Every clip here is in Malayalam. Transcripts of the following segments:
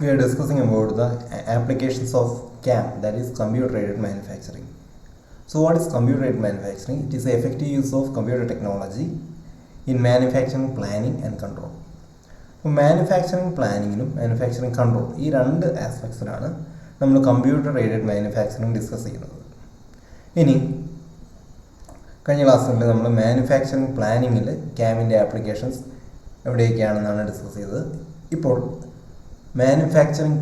We are discussing about the applications of CAM, that is computer aided manufacturing. So what is computer aided manufacturing? It is the effective use of computer technology in manufacturing planning and control. Manufacturing പ്ലാനിങ്ങിനും മാനുഫാക്ചറിങ് കൺട്രോൾ ഈ രണ്ട് ആസ്പെക്ട്സിലാണ് നമ്മൾ കമ്പ്യൂട്ടർ എയ്ഡഡ് മാനുഫാക്ചറിങ് ഡിസ്കസ് ചെയ്യുന്നത്. ഇനി കഴിഞ്ഞ ക്ലാസ്സുകളിൽ നമ്മൾ മാനുഫാക്ചറിങ് പ്ലാനിങ്ങിൽ ക്യാമിൻ്റെ ആപ്ലിക്കേഷൻസ് എവിടെയൊക്കെയാണെന്നാണ് ഡിസ്കസ് ചെയ്തത്. ഇപ്പോൾ മാനുഫാക്ചറിങ്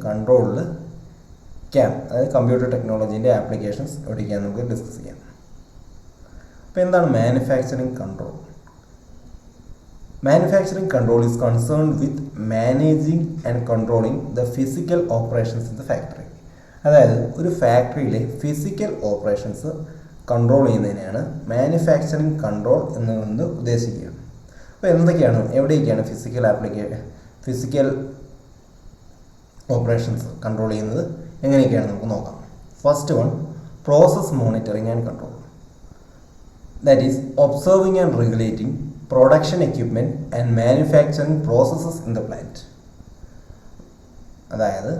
കൺട്രോളിൽ ക്യാം, അതായത് കമ്പ്യൂട്ടർ ടെക്നോളജീൻ്റെ ആപ്ലിക്കേഷൻസ് എവിടെയൊക്കെയാണെന്ന് നമുക്ക് ഡിസ്കസ് ചെയ്യാം. അപ്പോൾ എന്താണ് manufacturing control? Manufacturing control is concerned with managing and controlling the physical operations in the factory. അതായത് ഒരു ഫാക്ടറിയിലെ ഫിസിക്കൽ ഓപ്പറേഷൻസ് കൺട്രോൾ ചെയ്യുന്നതിനെയാണ് മാനുഫാക്ചറിങ് കൺട്രോൾ എന്നുകൊണ്ട് ഉദ്ദേശിക്കുക. അപ്പോൾ എന്തൊക്കെയാണ്, എവിടെയൊക്കെയാണ് ഫിസിക്കൽ ഓപ്പറേഷൻസ് കൺട്രോൾ ചെയ്യുന്നത്, എങ്ങനെയൊക്കെയാണ് നമുക്ക് നോക്കാം. First one, process monitoring and control. That is observing and regulating production equipment and manufacturing processes in the plant. അതായത്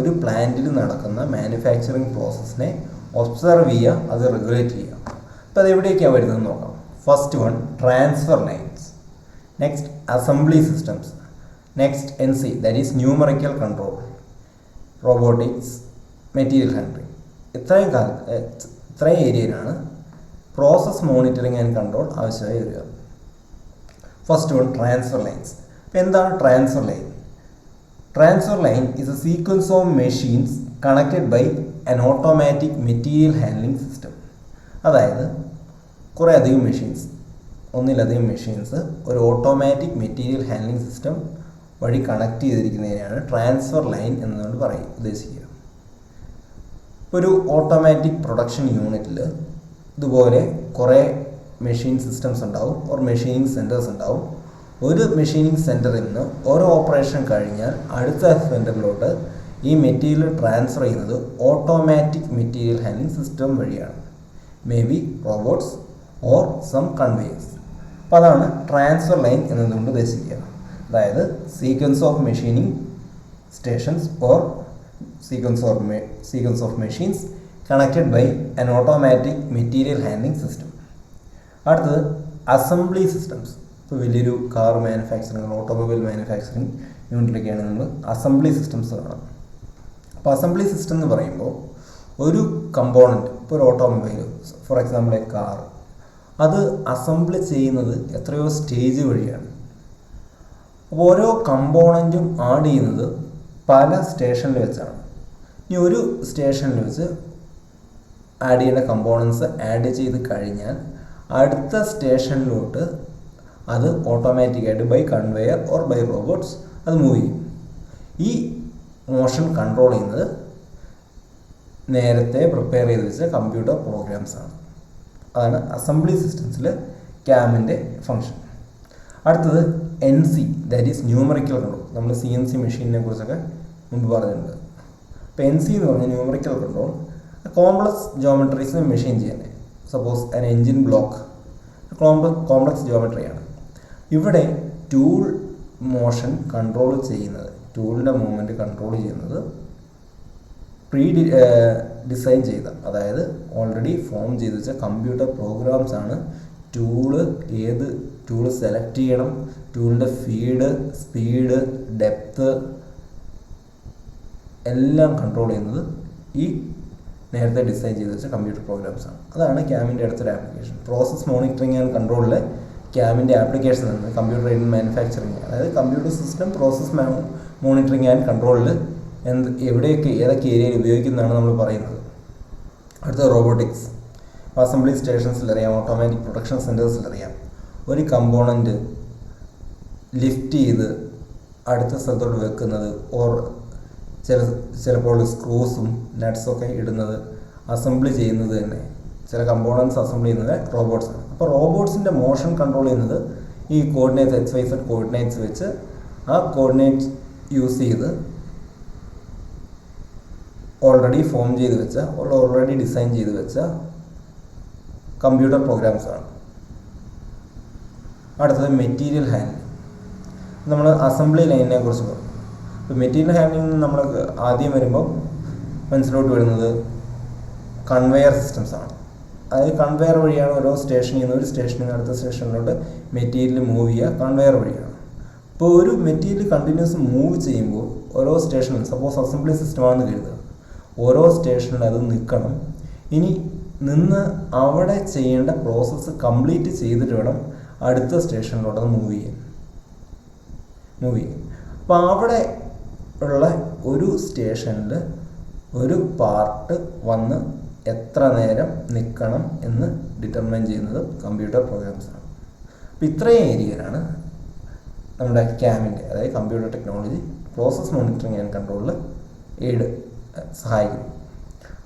ഒരു പ്ലാന്റിൽ നടക്കുന്ന മാനുഫാക്ചറിങ് പ്രോസസ്സിനെ ഒബ്സർവ് ചെയ്യുക, അത് റെഗുലേറ്റ് ചെയ്യുക. അപ്പോൾ അതെവിടേക്കാണ് വരുന്നത് നോക്കാം. First one, transfer lines. Next, assembly systems. Next, NC, that is numerical control, robotics, material handling. ഇത്രയും ഏരിയയിലാണ് പ്രോസസ് മോണിറ്ററിങ് ആൻഡ് കൺട്രോൾ ആവശ്യമായി വരിക. First one, transfer lines. ഇപ്പോൾ എന്താണ് transfer line? Transfer line is a sequence of machines connected by an automatic material handling system. അതായത് ഒന്നിലധികം മെഷീൻസ് ഒരു ഓട്ടോമാറ്റിക് മെറ്റീരിയൽ ഹാൻഡ്ലിംഗ് സിസ്റ്റം വഴി കണക്ട് ചെയ്തിരിക്കുന്നതിനാണ് ട്രാൻസ്ഫർ ലൈൻ എന്നുകൊണ്ട് ഉദ്ദേശിക്കുക. ഒരു ഓട്ടോമാറ്റിക് പ്രൊഡക്ഷൻ യൂണിറ്റിൽ ഇതുപോലെ കുറേ മെഷീൻ സിസ്റ്റംസ് ഉണ്ടാവും, മെഷീനിങ് സെൻറ്റേഴ്സ് ഉണ്ടാവും. ഒരു മെഷീനിങ് സെൻറ്ററിൽ നിന്ന് ഓരോ ഓപ്പറേഷൻ കഴിഞ്ഞാൽ അടുത്ത സെൻറ്ററിലോട്ട് ഈ മെറ്റീരിയൽ ട്രാൻസ്ഫർ ചെയ്യുന്നത് ഓട്ടോമാറ്റിക് മെറ്റീരിയൽ ഹാൻഡ്ലിംഗ് സിസ്റ്റം വഴിയാണ്, may be robots or some conveyors. അപ്പോൾ അതാണ് ട്രാൻസ്ഫർ ലൈൻ എന്നതുകൊണ്ട് ഉദ്ദേശിക്കുക. അതായത് sequence of machining stations or sequence of machines connected by an automatic material handling system. അടുത്തത് അസംബ്ലി സിസ്റ്റംസ്. ഇപ്പോൾ വലിയൊരു കാർ മാനുഫാക്ചറിങ്, ഓട്ടോമൊബൈൽ മാനുഫാക്ചറിങ് യൂണിറ്റിലൊക്കെയാണ് നമ്മൾ അസംബ്ലി സിസ്റ്റംസ് കാണാം. അപ്പോൾ അസംബ്ലി സിസ്റ്റം എന്ന് പറയുമ്പോൾ ഒരു കമ്പോണൻറ്റ്, ഇപ്പോൾ ഒരു automobile for example A car, അത് അസംബ്ലി ചെയ്യുന്നത് എത്രയോ സ്റ്റേജ് വഴിയാണ്. അപ്പോൾ ഓരോ കമ്പോണൻറ്റും ആഡ് ചെയ്യുന്നത് പല സ്റ്റേഷനിൽ വെച്ചാണ്. ഇനി ഒരു സ്റ്റേഷനിൽ വെച്ച് ആഡ് ചെയ്യേണ്ട കമ്പോണൻസ് ആഡ് ചെയ്ത് കഴിഞ്ഞാൽ അടുത്ത സ്റ്റേഷനിലോട്ട് അത് ഓട്ടോമാറ്റിക്കായിട്ട് by conveyor or by robots അത് മൂവ് ചെയ്യും. ഈ മോഷൻ കൺട്രോൾ ചെയ്യുന്നത് നേരത്തെ പ്രിപ്പയർ ചെയ്ത് വെച്ച കമ്പ്യൂട്ടർ പ്രോഗ്രാംസാണ്. അതാണ് അസംബ്ലി സിസ്റ്റംസിൽ ക്യാമിൻ്റെ ഫങ്ഷൻ. അടുത്തത് NC, that is numerical control. നമ്മൾ CNC മെഷീനിനെ കുറിച്ചൊക്കെ മുമ്പ് പറഞ്ഞിട്ടുണ്ട്. അപ്പോൾ NC എന്ന് പറഞ്ഞാൽ numerical control. Complex geometries machine ചെയ്യുന്നത്, suppose an engine block complex ജോമെട്രിയാണ്. ഇവിടെ ടൂൾ മോഷൻ കൺട്രോൾ ചെയ്യുന്നത്, ടൂളിൻ്റെ മൂവ്മെൻറ്റ് കൺട്രോൾ ചെയ്യുന്നത് ഡിസൈൻ ചെയ്ത, അതായത് ഓൾറെഡി ഫോം ചെയ്ത് വെച്ച കമ്പ്യൂട്ടർ പ്രോഗ്രാംസ് ആണ്. ഏത് ടൂള് സെലക്ട് ചെയ്യണം, ടൂളിൻ്റെ സ്പീഡ്, ഡെപ്ത്ത് എല്ലാം കൺട്രോൾ ചെയ്യുന്നത് ഈ നേരത്തെ ഡിസൈൻ ചെയ്ത് വെച്ച കമ്പ്യൂട്ടർ പ്രോഗ്രാംസാണ്. അതാണ് ക്യാമിൻ്റെ അടുത്തൊരു ആപ്ലിക്കേഷൻ. പ്രോസസ് മോണിറ്ററിങ് ആൻഡ് കൺട്രോളിലെ ക്യാമിൻ്റെ ആപ്ലിക്കേഷൻ ആണ് കമ്പ്യൂട്ടർ എയ്ഡഡ് മാനുഫാക്ചറിങ്. അതായത് computer system process monitoring and കൺട്രോളിൽ ഏതൊക്കെ ഏരിയയിൽ ഉപയോഗിക്കുന്നതാണ് നമ്മൾ പറയുന്നത്. അടുത്ത റോബോട്ടിക്സ്. അസംബ്ലി സ്റ്റേഷൻസിലറിയാം, ഓട്ടോമാറ്റിക് പ്രൊഡക്ഷൻ സെൻറ്റേഴ്സിലറിയാം, ഒരു കമ്പോണൻറ്റ് ലിഫ്റ്റ് ചെയ്ത് അടുത്ത സ്ഥലത്തോട്ട് വെക്കുന്നത് ഓർ ചിലപ്പോൾ സ്ക്രൂസും നട്ട്സൊക്കെ ഇടുന്നത്, അസംബ്ലി ചെയ്യുന്നത് തന്നെ, ചില കമ്പോണൻസ് അസംബിൾ ചെയ്യുന്നത് റോബോട്ട്സാണ്. അപ്പോൾ റോബോട്ട്സിൻ്റെ മോഷൻ കൺട്രോൾ ചെയ്യുന്നത് ഈ കോർഡിനേറ്റ്സ് XYZ കോർഡിനേറ്റ്സ് വെച്ച് ആ കോർഡിനേറ്റ്സ് യൂസ് ചെയ്ത് ഓൾറെഡി ഫോം ചെയ്ത് വെച്ച ഓൾറെഡി ഡിസൈൻ ചെയ്ത് വെച്ച കമ്പ്യൂട്ടർ പ്രോഗ്രാംസാണ്. അടുത്തത് മെറ്റീരിയൽ ഹാൻഡ്ലിംഗ്. നമ്മൾ അസംബ്ലി ലൈനിനെ കുറിച്ച് പറഞ്ഞു. ഇപ്പോൾ മെറ്റീരിയൽ ഹാൻഡ്ലിംഗ് നമ്മൾ ആദ്യം വരുമ്പോൾ മനസ്സിലോട്ട് വരുന്നത് കൺവെയർ സിസ്റ്റംസ് ആണ്. അതായത് കൺവെയർ വഴിയാണ് ഓരോ സ്റ്റേഷനിൽ നിന്ന് ഒരു സ്റ്റേഷനിൽ നിന്ന് അടുത്ത സ്റ്റേഷനിലോട്ട് മെറ്റീരിയൽ മൂവ് ചെയ്യുക, കൺവെയർ വഴിയാണ്. ഇപ്പോൾ ഒരു മെറ്റീരിയൽ കണ്ടിന്യൂസ് മൂവ് ചെയ്യുമ്പോൾ ഓരോ സ്റ്റേഷനിൽ, സപ്പോസ് അസംബ്ലി സിസ്റ്റമാണെന്ന് കരുതുക, ഓരോ സ്റ്റേഷനിൽ അത് നിൽക്കണം. ഇനി നിന്ന് അവിടെ ചെയ്യേണ്ട പ്രോസസ്സ് കംപ്ലീറ്റ് ചെയ്തിട്ട് വേണം അടുത്ത സ്റ്റേഷനിലോട്ട് അത് മൂവ് ചെയ്യാൻ. അപ്പോൾ അവിടെ ഉള്ള ഒരു സ്റ്റേഷനിൽ ഒരു പാർട്ട് വന്ന് എത്ര നേരം നിൽക്കണം എന്ന് ഡിറ്റർമൈൻ ചെയ്യുന്നത് കമ്പ്യൂട്ടർ പ്രോഗ്രാംസാണ്. അപ്പോൾ ഇത്രയും ഏരിയയിലാണ് നമ്മുടെ ക്യാമിൻ്റെ, അതായത് computer technology process monitoring and കൺട്രോളിൽ സഹായിക്കുന്നു.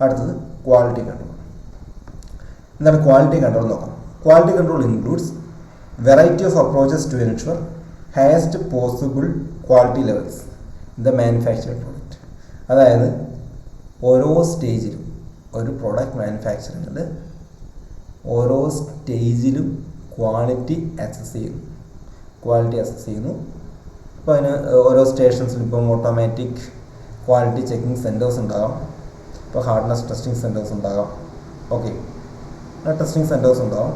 അടുത്തത് ക്വാളിറ്റി കൺട്രോൾ. എന്താണ് ക്വാളിറ്റി കൺട്രോൾ നോക്കാം. Quality control includes variety of approaches to ensure highest possible quality levels in the manufactured product. അതായത് ഓരോ സ്റ്റേജിലും ഒരു പ്രോഡക്റ്റ് മാനുഫാക്ചറിങ്ങിൽ ഓരോ സ്റ്റേജിലും ക്വാളിറ്റി അസസ് ചെയ്യുന്നു. അപ്പോൾ അതിന് ഓരോ സ്റ്റേഷൻസിലും ഇപ്പം ഓട്ടോമാറ്റിക് ക്വാളിറ്റി ചെക്കിംഗ് സെൻറ്റേഴ്സ് ഉണ്ടാകാം, ഇപ്പോൾ ഹാർഡ്നെസ് ടെസ്റ്റിംഗ് സെൻറ്റേഴ്സ് ഉണ്ടാകാം. ഓക്കെ, ടെസ്റ്റിംഗ് സെൻറ്റേഴ്സ് ഉണ്ടാകും.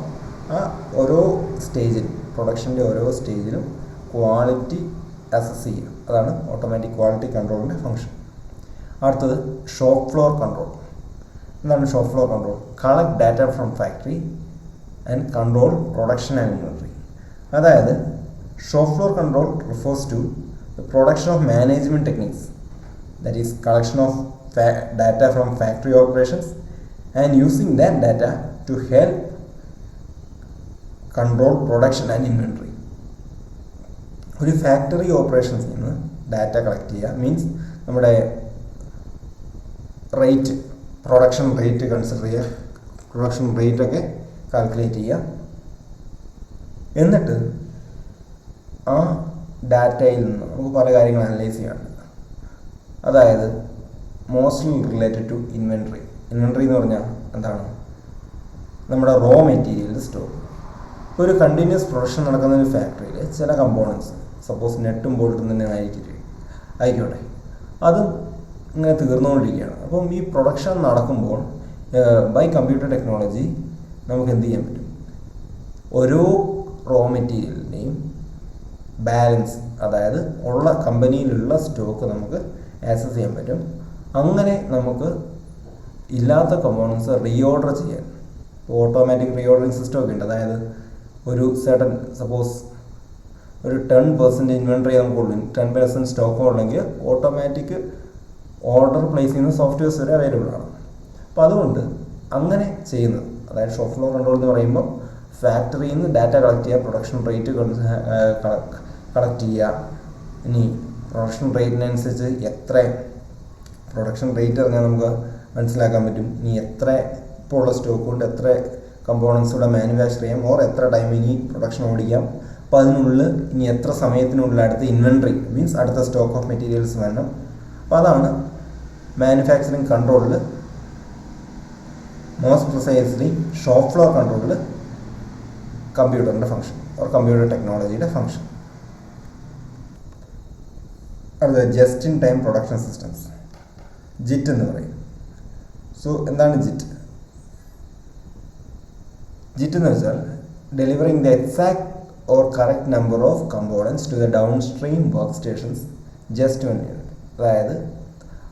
ആ ഓരോ സ്റ്റേജിലും, പ്രൊഡക്ഷൻ്റെ ഓരോ സ്റ്റേജിലും ക്വാളിറ്റി അസസ് ചെയ്യുക. അതാണ് ഓട്ടോമാറ്റിക് ക്വാളിറ്റി കൺട്രോളിൻ്റെ ഫംഗ്ഷൻ. അടുത്തത് ഷോപ്പ് ഫ്ലോർ കൺട്രോൾ. എന്താണ് shop floor control? Collect data from factory and control production and inventory. അതായത് shop floor control refers to the production of management techniques, that is collection of data from factory operations and using that data to help control production and inventory. ഒരു ഫാക്ടറി ഓപ്പറേഷൻസിൽ നിന്ന് ഡാറ്റ കളക്ട് ചെയ്യുക, മീൻസ് നമ്മുടെ റേറ്റ്, പ്രൊഡക്ഷൻ റേറ്റ് കൺസിഡർ ചെയ്യുക, പ്രൊഡക്ഷൻ റേറ്റൊക്കെ കാൽക്കുലേറ്റ് ചെയ്യുക. എന്നിട്ട് ആ ഡാറ്റയിൽ നിന്ന് നമുക്ക് പല കാര്യങ്ങൾ അനലൈസ് ചെയ്യാനുണ്ട്. അതായത് mostly related to inventory. Inventory എന്ന് പറഞ്ഞാൽ എന്താണ്? നമ്മുടെ റോ മെറ്റീരിയൽ സ്റ്റോക്ക്. ഇപ്പോൾ ഒരു കണ്ടിന്യൂസ് പ്രൊഡക്ഷൻ നടക്കുന്ന ഒരു ഫാക്ടറിയിൽ ചില കമ്പോണൻസ്, സപ്പോസ് നെട്ടും ബോൾട്ടും തന്നെ ആയിക്കോട്ടെ, അത് ഇങ്ങനെ തീർന്നുകൊണ്ടിരിക്കുകയാണ്. അപ്പം ഈ പ്രൊഡക്ഷൻ നടക്കുമ്പോൾ ബൈ കമ്പ്യൂട്ടർ ടെക്നോളജി നമുക്ക് എന്ത് ചെയ്യാൻ പറ്റും? ഓരോ റോ മെറ്റീരിയലിൻ്റെയും ബാലൻസ്, അതായത് ഉള്ള കമ്പനിയിലുള്ള സ്റ്റോക്ക് നമുക്ക് ആക്സസ് ചെയ്യാൻ പറ്റും. അങ്ങനെ നമുക്ക് ഇല്ലാത്ത കമ്പോണൻസ് റീഓർഡർ ചെയ്യാൻ ഓട്ടോമാറ്റിക് റീഓർഡറിങ് സിസ്റ്റം ഒക്കെ ഉണ്ട്. അതായത് ഒരു സർട്ടൻ, സപ്പോസ് ഒരു 10% ഇൻവെൻട്രി നമുക്കുള്ളൂ, 10% സ്റ്റോക്ക് ഉള്ളെങ്കിൽ ഓട്ടോമാറ്റിക് ഓർഡർ പ്ലേസ് ചെയ്യുന്ന സോഫ്റ്റ്വെയർസ് വരെ അവൈലബിൾ ആണ്. അപ്പോൾ അതുകൊണ്ട് അങ്ങനെ ചെയ്യുന്നത്, അതായത് ഷോപ്പ് ഫ്ലോർ കൺട്രോൾ എന്ന് പറയുമ്പോൾ ഫാക്ടറിയിൽ നിന്ന് ഡാറ്റ കളക്ട് ചെയ്യുക, പ്രൊഡക്ഷൻ റേറ്റ് കളക്ട് ചെയ്യുക. ഇനി പ്രൊഡക്ഷൻ റേറ്റിനനുസരിച്ച് എത്ര പ്രൊഡക്ഷൻ റേറ്റ് അറിഞ്ഞാൽ നമുക്ക് മനസ്സിലാക്കാൻ പറ്റും ഇനി എത്ര ഇപ്പോൾ ഉള്ള സ്റ്റോക്ക് കൊണ്ട് എത്ര കമ്പോണൻസ് ഇവിടെ മാനുഫാക്ചർ ചെയ്യാം, ഓർ എത്ര ടൈം ഇനി പ്രൊഡക്ഷൻ ഓടിക്കാം. അപ്പോൾ അതിനുള്ളിൽ ഇനി എത്ര സമയത്തിനുള്ളിൽ അടുത്ത ഇൻവെൻട്രി, മീൻസ് അടുത്ത സ്റ്റോക്ക് ഓഫ് മെറ്റീരിയൽസ് വേണം. അപ്പോൾ അതാണ് മാനുഫാക്ചറിങ് കൺട്രോളിൽ, മോസ്റ്റ് പ്രിസൈസ്ലി ഷോപ്പ് ഫ്ലോർ കൺട്രോളിൽ കമ്പ്യൂട്ടറിൻ്റെ ഫംഗ്ഷൻ ഓർ കമ്പ്യൂട്ടർ ടെക്നോളജിയുടെ ഫംഗ്ഷൻ. അടുത്തത് just in time production systems, JIT എന്ന് പറയും. സോ എന്താണ് ജിറ്റ്? ജിറ്റ് എന്ന് വെച്ചാൽ delivering the exact or correct number of components to the down stream work stations just one unit. അതായത്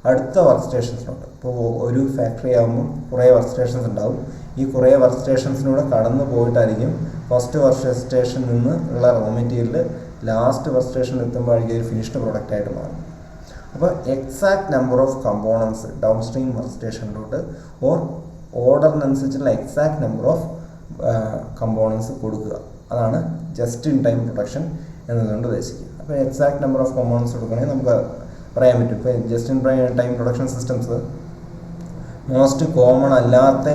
അടുത്ത വർക്ക് സ്റ്റേഷൻസിനോട്, ഇപ്പോൾ ഒരു ഫാക്ടറി ആകുമ്പോൾ കുറേ വർക്ക് സ്റ്റേഷൻസ് ഉണ്ടാവും. ഈ കുറേ വർക്ക് സ്റ്റേഷൻസിലൂടെ കടന്നു പോയിട്ടായിരിക്കും ഫസ്റ്റ് വർക്ക് സ്റ്റേഷനിൽ നിന്ന് ഉള്ള റോ മെറ്റീരിയൽ ലാസ്റ്റ് വർക്ക് സ്റ്റേഷനിൽ എത്തുമ്പോഴേക്കും ഒരു ഫിനിഷ്ഡ് പ്രോഡക്റ്റ് ആയിട്ട് മാറും. അപ്പോൾ exact number of components down stream work സ്റ്റേഷനിലോട്ട് ഓർ ഓർഡറിനനുസരിച്ചുള്ള എക്സാക്ട് നമ്പർ ഓഫ് കമ്പോണൻസ് കൊടുക്കുക. അതാണ് ജസ്റ്റ് ഇൻ ടൈം പ്രൊഡക്ഷൻ എന്നതുകൊണ്ട് ഉദ്ദേശിക്കുക. അപ്പോൾ എക്സാക്ട് നമ്പർ ഓഫ് കമ്പോണൻസ് കൊടുക്കണമെങ്കിൽ നമുക്ക് പറയാൻ പറ്റും. ഇപ്പോൾ just in time production systems most common അല്ലാത്ത,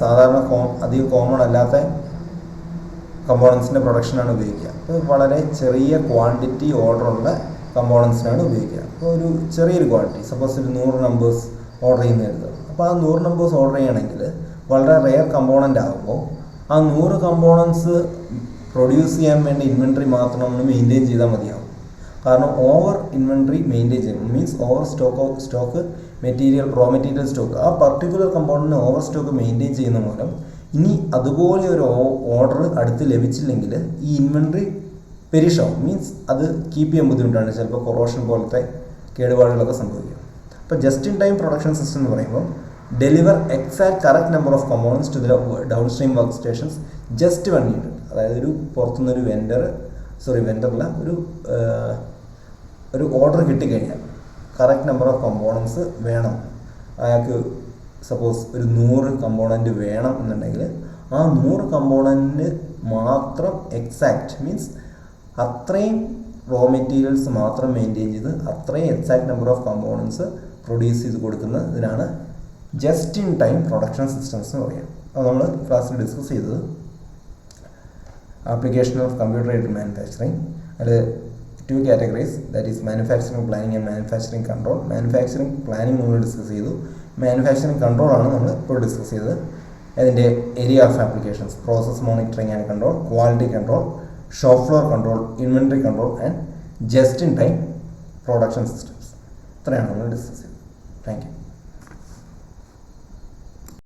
സാധാരണ അധികം കോമൺ അല്ലാത്ത കമ്പോണൻസിൻ്റെ പ്രൊഡക്ഷനാണ് ഉപയോഗിക്കുക. അപ്പോൾ വളരെ ചെറിയ ക്വാണ്ടിറ്റി ഓർഡറുള്ള കമ്പോണൻസിനാണ് ഉപയോഗിക്കുക. അപ്പോൾ ഒരു ചെറിയൊരു ക്വാണ്ടിറ്റി, സപ്പോസ് ഒരു 100 നമ്പേഴ്സ് ഓർഡർ ചെയ്യുന്ന എഴുതുക. അപ്പോൾ ആ 100 നമ്പേഴ്സ് ഓർഡർ ചെയ്യുകയാണെങ്കിൽ വളരെ റെയർ കമ്പോണൻ്റ് ആകുമ്പോൾ ആ 100 കമ്പോണൻസ് പ്രൊഡ്യൂസ് ചെയ്യാൻ വേണ്ട ഇൻവെൻട്രി മാത്രം നമ്മൾ മെയിൻറ്റെയിൻ ചെയ്താൽ മതിയാവും. കാരണം ഓവർ ഇൻവെൻട്രി മെയിൻറ്റെയിൻ ചെയ്യണം, means over stock material, raw material stock, ആ പർട്ടിക്കുലർ കമ്പോണൻറ്റിന് ഓവർ സ്റ്റോക്ക് മെയിൻറ്റെയിൻ ചെയ്യുന്ന മൂലം ഇനി അതുപോലെ ഒരു ഓർഡർ അടുത്ത് ലഭിച്ചില്ലെങ്കിൽ ഈ ഇൻവെൻട്രി പെരിഷാവും, മീൻസ് അത് കീപ്പ് ചെയ്യാൻ ബുദ്ധിമുട്ടാണ്, ചിലപ്പോൾ കൊറോഷൻ പോലത്തെ കേടുപാടുകളൊക്കെ സംഭവിക്കും. അപ്പോൾ just in time production system എന്ന് പറയുമ്പോൾ deliver exact correct number of components to the down stream work stations just one need. അതായത് ഒരു പുറത്തുനിന്നൊരു വെൻഡറല്ല, ഒരു ഓർഡർ കിട്ടിക്കഴിഞ്ഞാൽ കറക്റ്റ് നമ്പർ ഓഫ് കമ്പോണൻസ് വേണം. അയാൾക്ക് സപ്പോസ് ഒരു 100 കമ്പോണൻറ്റ് വേണം എന്നുണ്ടെങ്കിൽ ആ 100 കമ്പോണൻറ്റ് മാത്രം എക്സാക്റ്റ്, മീൻസ് അത്രയും റോ മെറ്റീരിയൽസ് മാത്രം മെയിൻറ്റെയിൻ ചെയ്ത് അത്രയും exact number of components produce ചെയ്ത് കൊടുക്കുന്നതിനാണ് just in time production systems എന്ന് പറയുക. അപ്പോൾ നമ്മൾ ക്ലാസ്സിൽ ഡിസ്കസ് ചെയ്തത് application of computer aided manufacturing, അതിൽ 2 categories, that is manufacturing planning and manufacturing control. Manufacturing planning നമ്മൾ ഡിസ്കസ് ചെയ്തു, മാനുഫാക്ചറിങ് കൺട്രോൾ ആണ് നമ്മൾ ഇപ്പോൾ ഡിസ്കസ് ചെയ്തത്. അതിൻ്റെ area of applications process monitoring and control, quality control, shop floor control, inventory control and just in time production systems. ഇത്രയാണ് നമ്മൾ ഡിസ്കസ് ചെയ്തത്. Thank you.